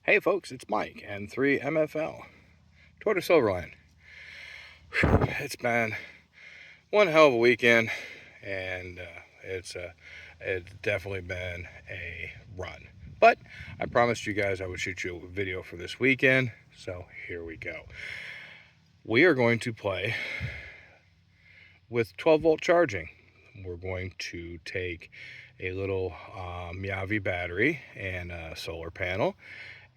Hey folks, it's Mike and 3MFL, Tortoise Overland. It's been one hell of a weekend, and it's definitely been a run. But I promised you guys I would shoot you a video for this weekend, so here we go. We are going to play with 12-volt charging. We're going to take a little MIADY battery and a solar panel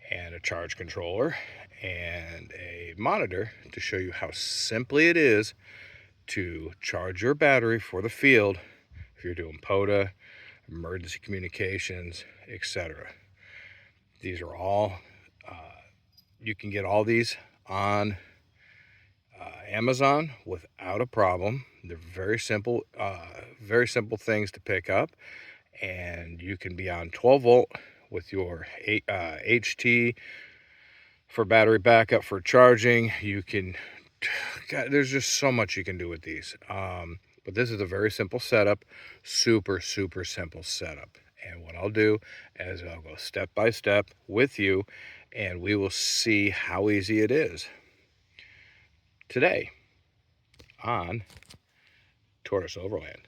and a charge controller and a monitor to show you how simply it is to charge your battery for the field if you're doing POTA, emergency communications, etc. These are all, you can get all these on Amazon without a problem. They're very simple things to pick up, and you can be on 12 volt with your HT for battery backup, for charging. You can, God, there's just so much you can do with these. But this is a very simple setup, super simple setup. And what I'll do is I'll go step by step with you, and we will see how easy it is today on Tortoise Overland.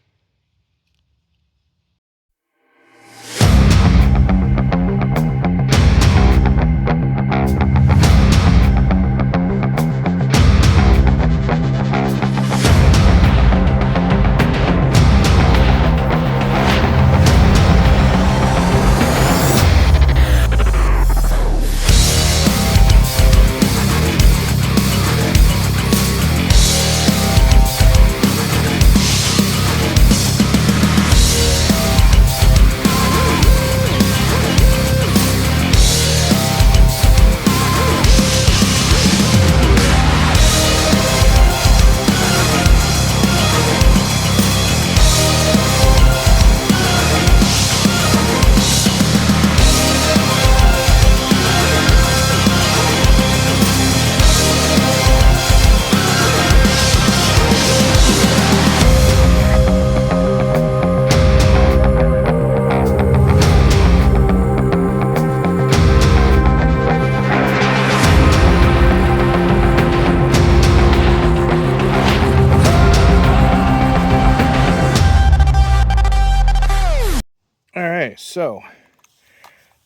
All right, so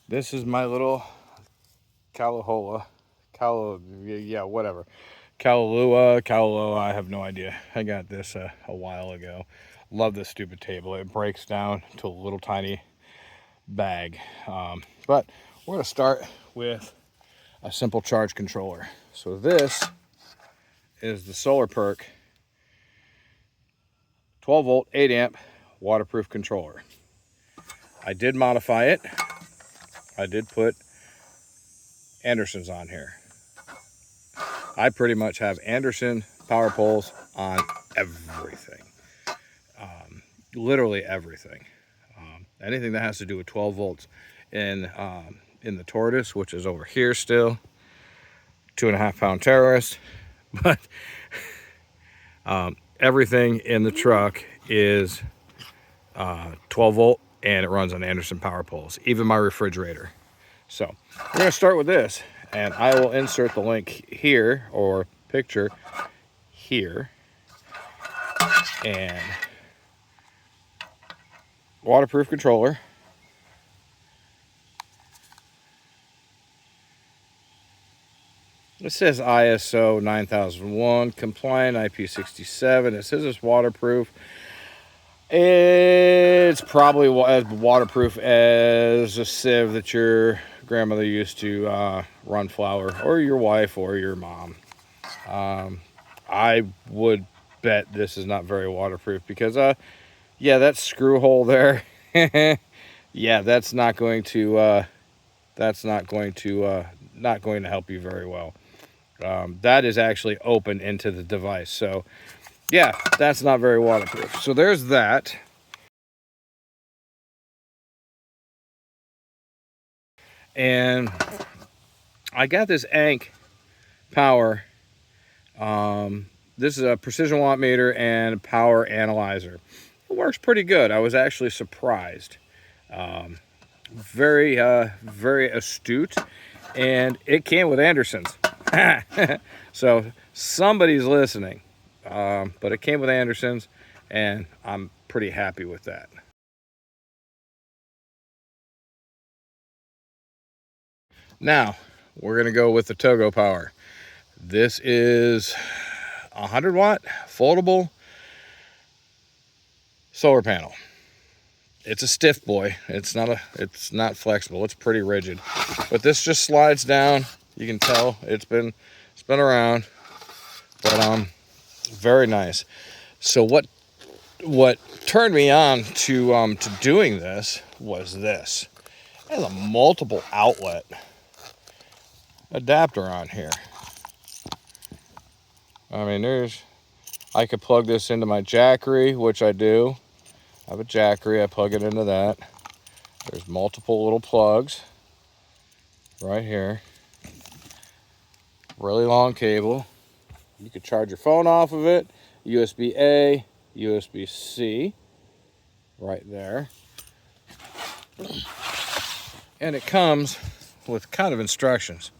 this is my little Kalalua, I have no idea. I got this a while ago. Love this stupid table. It breaks down to a little tiny bag. But we're gonna start with a simple charge controller. So this is the SOLPERK 12 volt, 8 amp waterproof controller. I did modify it. I did put Andersons on here. I pretty much have Anderson power poles on everything. Literally everything. Anything that has to do with 12 volts in the Tortoise, which is over here still, 2.5 pound terrorist. But everything in the truck is 12 volt, and it runs on Anderson power poles, even my refrigerator. So we're going to start with this, and I will insert the link here, or picture here. And waterproof controller. It says ISO 9001 compliant, IP67. It says it's waterproof. It's probably as waterproof as a sieve that your grandmother used to run flour, or your wife, or your mom. I would bet this is not very waterproof because, yeah, that screw hole there. Yeah, that's not going to help you very well. That is actually open into the device. So yeah, that's not very waterproof. So there's that. And I got this ANGKPOWER. This is a precision watt meter and power analyzer. It works pretty good. I was actually surprised. Very astute. and it came with Andersons. So somebody's listening, but it came with Andersons, and I'm pretty happy with that. Now we're gonna go with the TOGO power. This is 100 watt foldable solar panel. It's a stiff boy. It's not flexible. It's pretty rigid, but this just slides down. You can tell it's been around, but very nice. So what turned me on to doing this was this. It has a multiple outlet adapter on here. I mean, I could plug this into my Jackery, which I do. I have a Jackery, I plug it into that. There's multiple little plugs right here. Really long cable. You could charge your phone off of it. USB-A, USB-C, right there. And it comes with kind of instructions.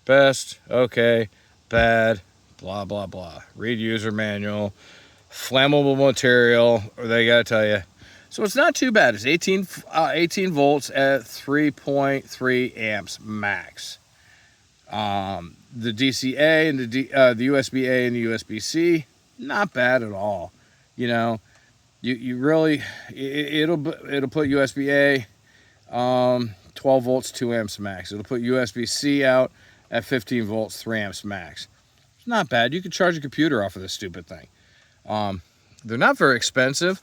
Best, okay, bad, blah, blah, blah. Read user manual, flammable material, or they gotta tell you. So it's not too bad. It's 18 volts at 3.3 amps max. The DCA and the USB-A and the USB-C, not bad at all. You know, you really, it'll put USB-A 12 volts 2 amps max. It'll put USB-C out at 15 volts 3 amps max. It's not bad. You could charge a computer off of this stupid thing. They're not very expensive.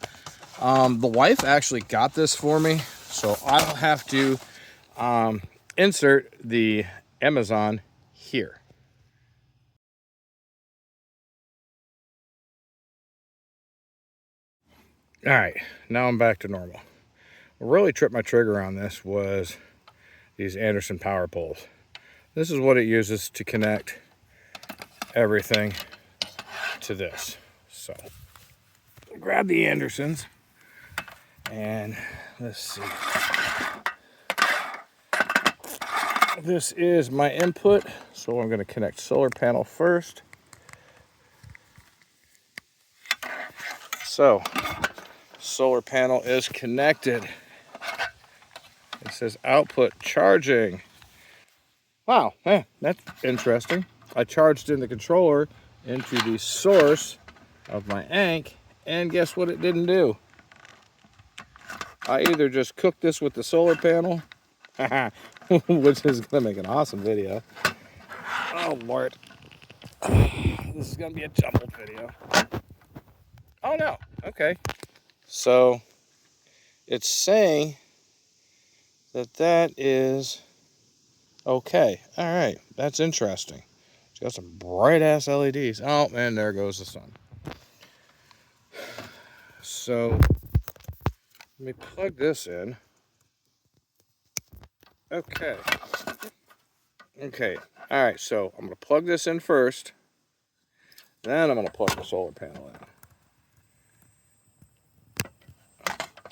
The wife actually got this for me, so I'll have to insert the Amazon here. All right, now I'm back to normal. What really tripped my trigger on this was these Anderson power poles. This is what it uses to connect everything to this. So grab the Andersons and let's see. This is my input, so I'm going to connect solar panel first. So solar panel is connected. It says output charging. Wow, that's interesting. I charged in the controller into the source of my ANK, and guess what it didn't do? I either just cooked this with the solar panel, which is gonna make an awesome video. Oh Lord, this is gonna be a jumbled video. Oh no, okay. So it's saying that is okay. All right, that's interesting. It's got some bright ass LEDs. Oh man, there goes the sun. So let me plug this in. Okay. All right, so I'm gonna plug this in first. Then I'm gonna plug the solar panel in.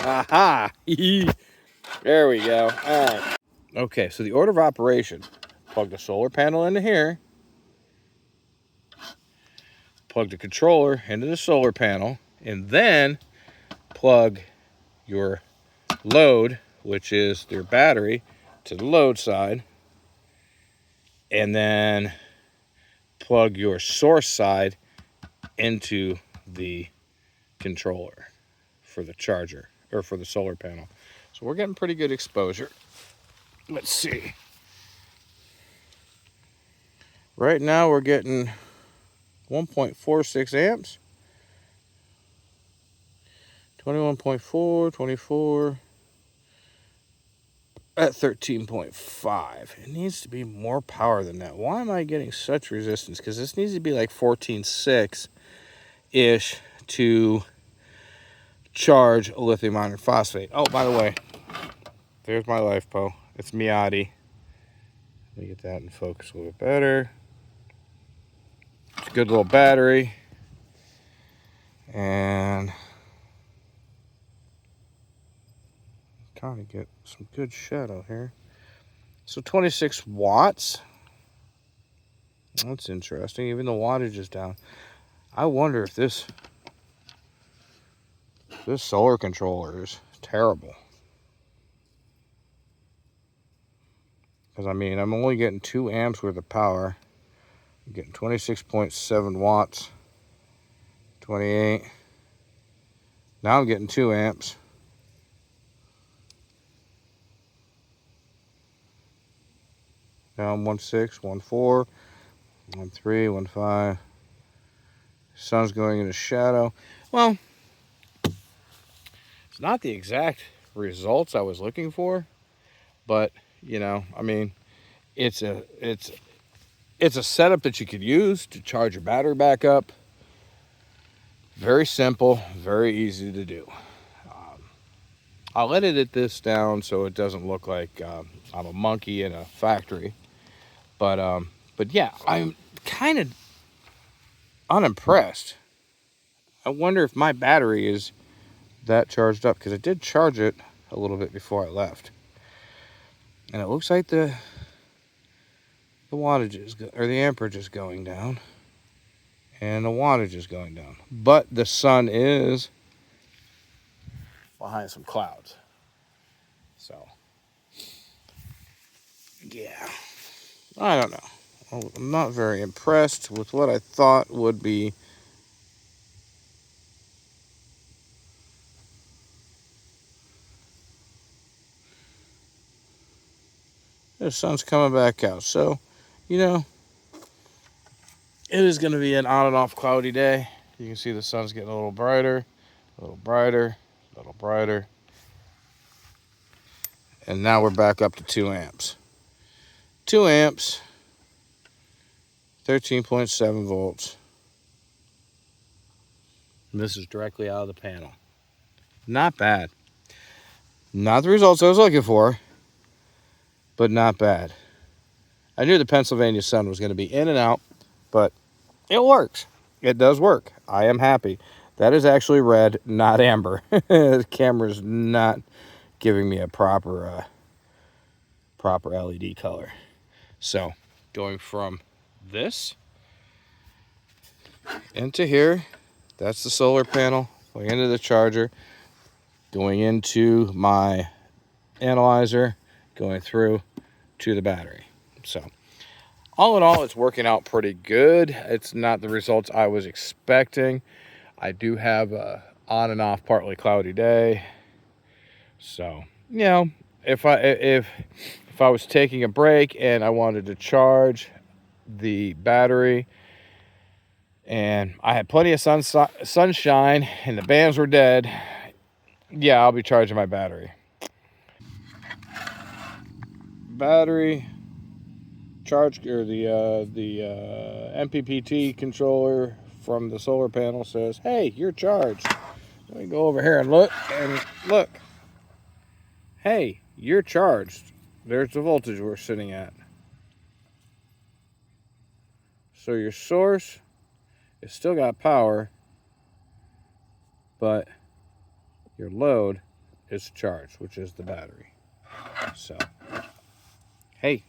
Aha! There we go. All right. Okay, so the order of operation: plug the solar panel into here, plug the controller into the solar panel, and then plug your load, which is your battery, to the load side, and then plug your source side into the controller for the charger, or for the solar panel. So we're getting pretty good exposure. Let's see. Right now we're getting 1.46 amps. 21.4, 24, at 13.5. It needs to be more power than that. Why am I getting such resistance? Because this needs to be like 14.6-ish to charge a lithium iron phosphate. Oh, by the way, there's my LiFePO. It's MIADY. Let me get that in focus a little bit better. It's a good little battery. And trying to get some good shadow here. So 26 watts. That's interesting. Even the wattage is down. I wonder if this solar controller is terrible. Because, I mean, I'm only getting 2 amps worth of power. I'm getting 26.7 watts. 28. Now I'm getting 2 amps. Now I'm 1.6, 1.4, 1.3, 1.5. Sun's going into shadow. Well, it's not the exact results I was looking for, but you know, I mean, it's a setup that you could use to charge your battery back up. Very simple, very easy to do. I'll edit this down so it doesn't look like I'm a monkey in a factory. But yeah, I'm kind of unimpressed. I wonder if my battery is that charged up, because I did charge it a little bit before I left, and it looks like the wattage is or the amperage is going down, and the wattage is going down. But the sun is behind some clouds, so yeah, I don't know. I'm not very impressed with what I thought would be. The sun's coming back out, so you know, it is going to be an on and off cloudy day. You can see the sun's getting a little brighter, a little brighter, a little brighter. And now we're back up to 2 amps. 2 amps, 13.7 volts. And this is directly out of the panel. Not bad. Not the results I was looking for, but not bad. I knew the Pennsylvania sun was going to be in and out, but it works. It does work. I am happy. That is actually red, not amber. The camera's not giving me a proper LED color. So, going from this into here, that's the solar panel, going into the charger, going into my analyzer, going through to the battery. So, all in all, it's working out pretty good. It's not the results I was expecting. I do have a on and off partly cloudy day. So, you know, if I was taking a break and I wanted to charge the battery and I had plenty of sunshine and the bands were dead, yeah, I'll be charging my battery. Battery charge, or the MPPT controller from the solar panel says, "Hey, you're charged." Let me go over here and look. Hey, you're charged. There's the voltage we're sitting at. So your source is still got power, but your load is charged, which is the battery. So, hey,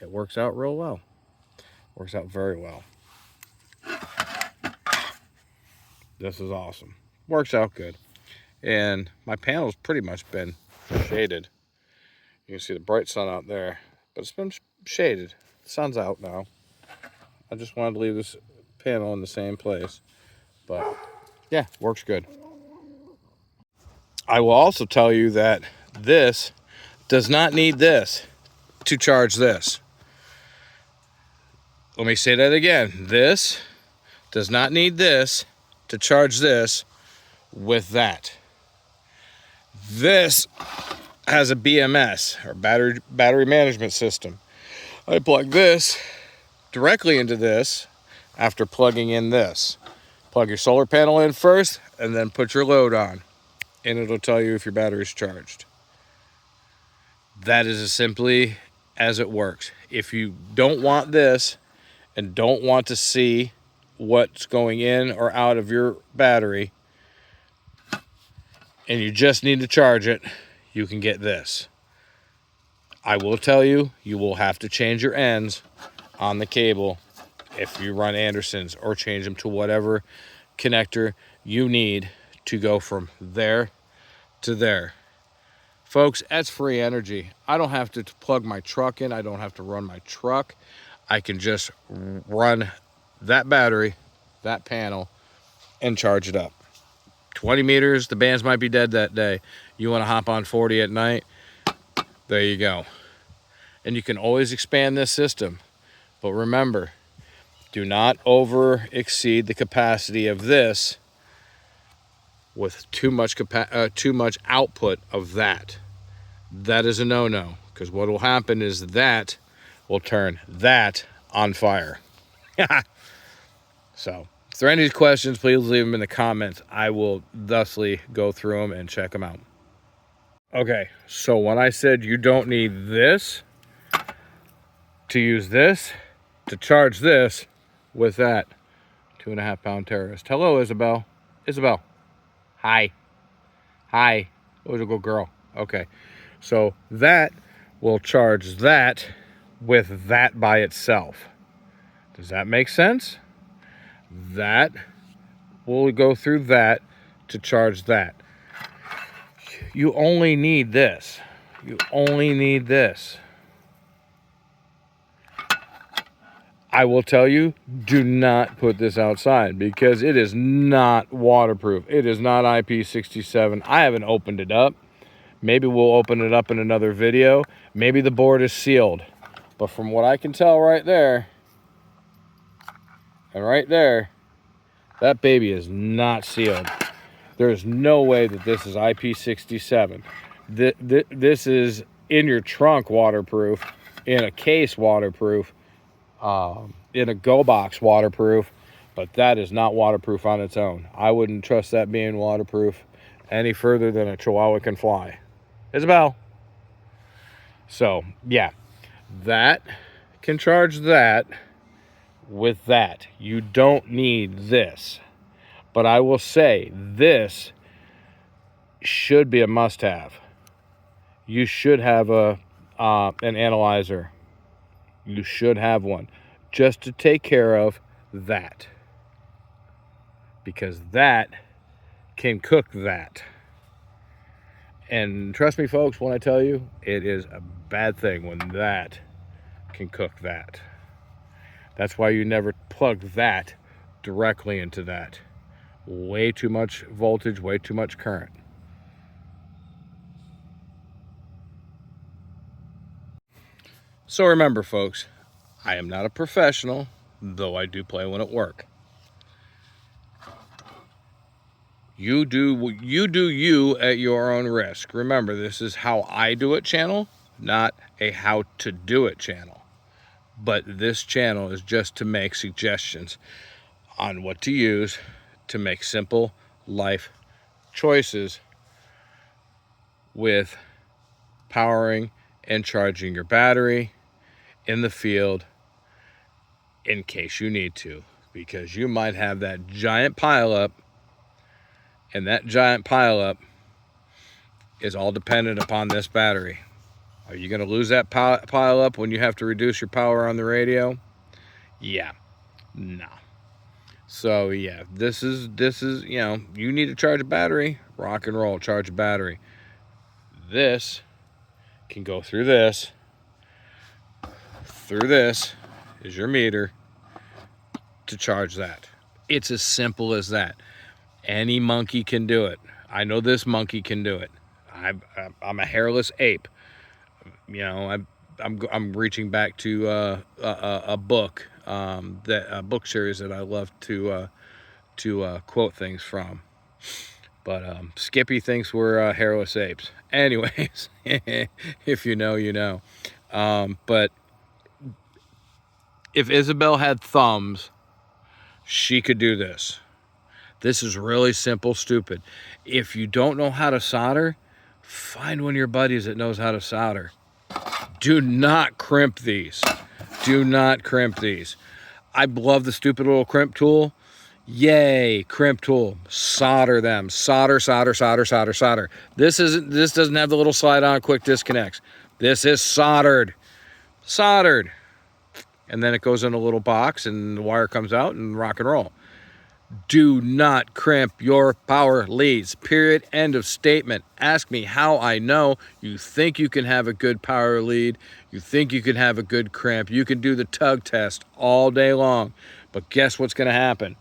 it works out real well. Works out very well. This is awesome. Works out good. And my panel's pretty much been shaded. You can see the bright sun out there, but it's been shaded. The sun's out now. I just wanted to leave this panel in the same place. But yeah, works good. I will also tell you that this does not need this to charge this. Let me say that again. This does not need this to charge this with that. This has a BMS, or battery management system. I plug this directly into this after plugging in this. Plug your solar panel in first and then put your load on, and it'll tell you if your battery's charged. That is as simply as it works. If you don't want this and don't want to see what's going in or out of your battery, and you just need to charge it, you can get this. I will tell you, you will have to change your ends on the cable if you run Anderson's, or change them to whatever connector you need to go from there to there. Folks, that's free energy. I don't have to plug my truck in. I don't have to run my truck. I can just run that battery, that panel, and charge it up. 20 meters, the bands might be dead that day. You want to hop on 40 at night, there you go. And you can always expand this system. But remember, do not over exceed the capacity of this with too much output of that. That is a no-no, because what will happen is that will turn that on fire. So, if there are any questions, please leave them in the comments. I will thusly go through them and check them out. Okay, so when I said you don't need this to use this to charge this with that 2.5 pound terrorist. Hello, Isabel. Isabel. Hi. Hi. Oh, a good girl. Okay. So that will charge that with that by itself. Does that make sense? That will go through that to charge that. You only need this. You only need this. I will tell you, do not put this outside because it is not waterproof. It is not IP67. I haven't opened it up. Maybe we'll open it up in another video. Maybe the board is sealed. But from what I can tell right there, and right there, that baby is not sealed. There is no way that this is IP67. This is in your trunk waterproof, in a case waterproof, in a go box waterproof, but that is not waterproof on its own. I wouldn't trust that being waterproof any further than a Chihuahua can fly. Isabel. So, yeah, that can charge that with that. You don't need this. But I will say, this should be a must-have. You should have an analyzer. You should have one just to take care of that. Because that can cook that. And trust me, folks, when I tell you, it is a bad thing when that can cook that. That's why you never plug that directly into that. Way too much voltage, way too much current. So remember, folks, I am not a professional, though I do play one at work. You do you at your own risk. Remember, this is how I do it channel, not a how to do it channel. But this channel is just to make suggestions on what to use to make simple life choices with powering and charging your battery in the field in case you need to, because you might have that giant pileup, and that giant pileup is all dependent upon this battery. Are you going to lose that pileup when you have to reduce your power on the radio? Yeah, no. So yeah, this is you know, you need to charge a battery, rock and roll, charge a battery. This can go through this. Through this is your meter to charge that. It's as simple as that. Any monkey can do it. I know this monkey can do it. I'm a hairless ape. You know, I'm reaching back to a book, a book series that I love to quote things from. But Skippy thinks we're hairless apes. Anyways, if you know, you know. But if Isabel had thumbs, she could do this. This is really simple, stupid. If you don't know how to solder, find one of your buddies that knows how to solder. Do not crimp these. Do not crimp these. I love the stupid little crimp tool. Yay, crimp tool. Solder them. Solder, solder, solder, solder, solder. This doesn't have the little slide on quick disconnects. This is soldered. Soldered. And then it goes in a little box and the wire comes out and rock and roll. Do not crimp your power leads. Period. End of statement. Ask me how I know. You think you can have a good power lead. You think you can have a good crimp. You can do the tug test all day long. But guess what's going to happen?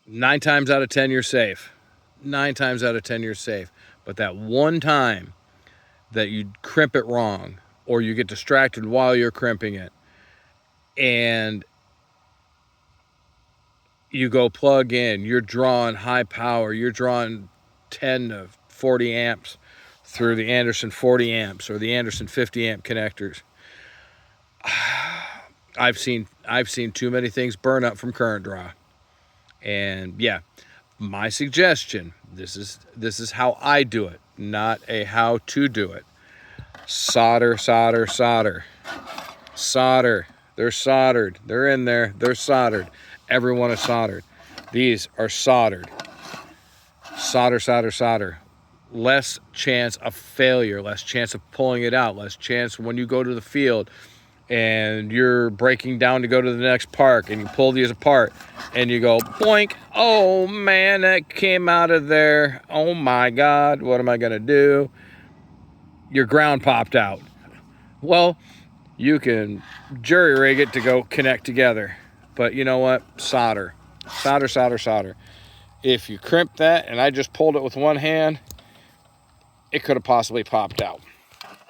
9 times out of 10, you're safe. 9 times out of 10, you're safe. But that one time that you crimp it wrong, or you get distracted while you're crimping it, and you go plug in, you're drawing high power, you're drawing 10 to 40 amps through the Anderson 40 amps or the Anderson 50 amp connectors. I've seen too many things burn up from current draw. And yeah, my suggestion, this is how I do it, not a how to do it. Solder, solder, solder. Solder. They're soldered. They're in there. They're soldered. Everyone is soldered. These are soldered. Solder, solder, solder. Less chance of failure, less chance of pulling it out, less chance when you go to the field and you're breaking down to go to the next park and you pull these apart and you go, boink, oh man, that came out of there. Oh my God, what am I gonna do? Your ground popped out. Well, you can jury rig it to go connect together. But you know what? Solder. Solder, solder, solder. If you crimp that and I just pulled it with one hand, it could have possibly popped out.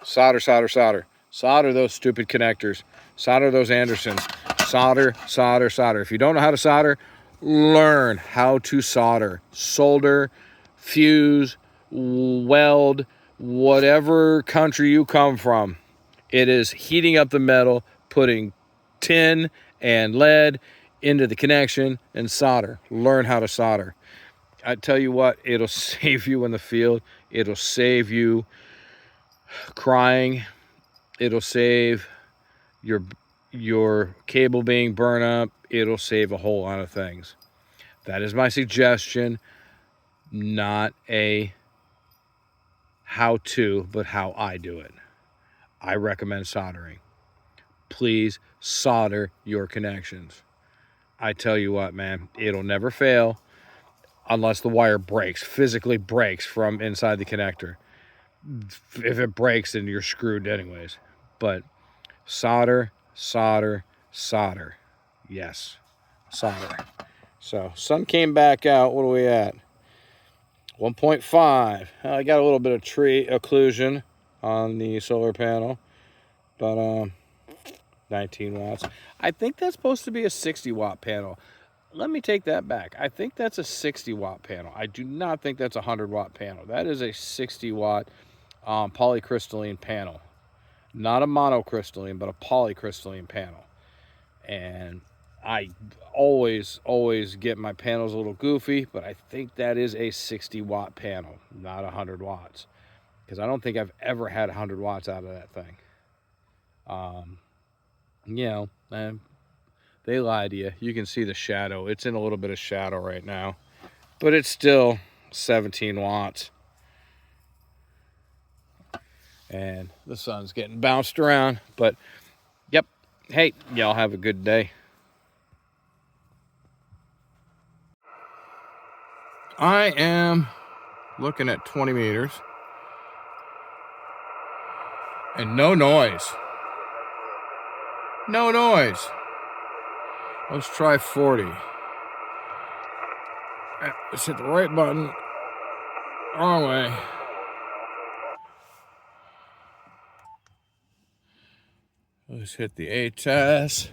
Solder, solder, solder. Solder those stupid connectors. Solder those Andersons. Solder, solder, solder. If you don't know how to solder, learn how to solder. Solder, fuse, weld, whatever country you come from. It is heating up the metal, putting tin and lead into the connection and solder. Learn how to solder. I tell you what, it'll save you in the field. It'll save you crying. It'll save your cable being burned up. It'll save a whole lot of things. That is my suggestion, not a how-to, but how I do it. I recommend soldering. Please solder your connections. I tell you what, man, it'll never fail unless the wire breaks, physically breaks from inside the connector. If it breaks, then you're screwed anyways. But solder, solder, solder. Yes, solder. So sun came back out. What are we at? 1.5. I got a little bit of tree occlusion on the solar panel, but 19 watts. I think that's supposed to be a 60 watt panel. Let me take that back. I think that's a 60 watt panel. I do not think that's a 100 watt panel. That is a 60 watt polycrystalline panel. Not a monocrystalline, but a polycrystalline panel. And I always get my panels a little goofy, but I think that is a 60 watt panel, not 100 watts. Because I don't think I've ever had 100 watts out of that thing. You know, they lie to you. You can see the shadow. It's in a little bit of shadow right now. But it's still 17 watts. And the sun's getting bounced around. But, yep. Hey, y'all have a good day. I am looking at 20 meters. And no noise. No noise. Let's try 40. Let's hit the right button. Wrong way. Let's hit the A-test.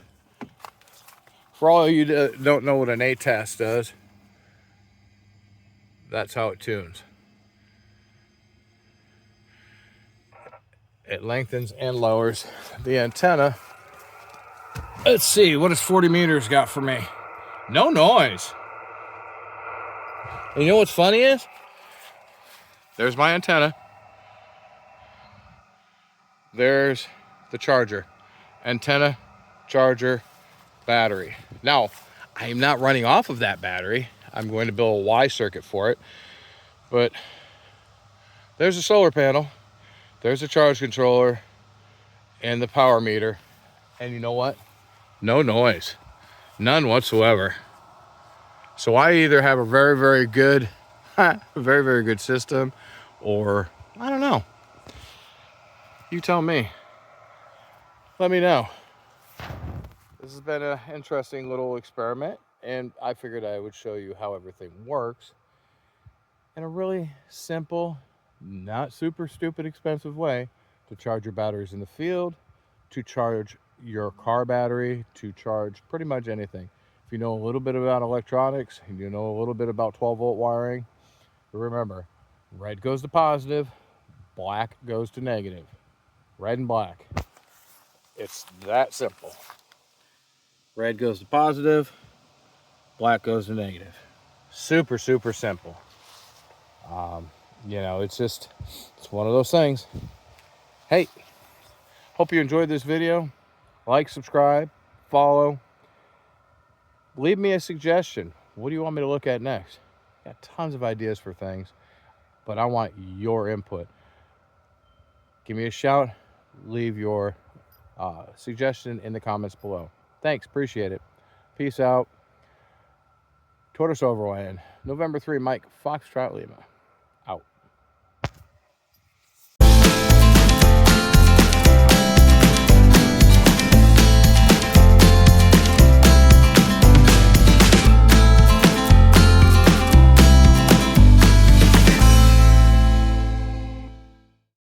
For all of you that don't know what an A-test does, that's how it tunes. It lengthens and lowers the antenna. Let's see, what does 40 meters got for me? No noise. And you know what's funny is? There's my antenna. There's the charger. Antenna, charger, battery. Now, I am not running off of that battery. I'm going to build a Y circuit for it. But There's a solar panel, there's a charge controller, and the power meter. And you know what? No noise. None whatsoever. So I either have a very, very good, very, very good system, or I don't know. You tell me. Let me know. This has been an interesting little experiment, and I figured I would show you how everything works in a really simple, not super stupid expensive way to charge your batteries in the field, to charge your car battery, to charge pretty much anything. If you know a little bit about electronics and you know a little bit about 12-volt wiring, remember, red goes to positive, black goes to negative. Red and black. It's that simple. Red goes to positive, black goes to negative. Super, super simple. You know, it's one of those things. Hey, hope you enjoyed this video. Like, subscribe, follow. Leave me a suggestion. What do you want me to look at next? Got tons of ideas for things, but I want your input. Give me a shout. Leave your suggestion in the comments below. Thanks, appreciate it. Peace out. Tortoise Overland, November 3, Mike, Foxtrot Lima.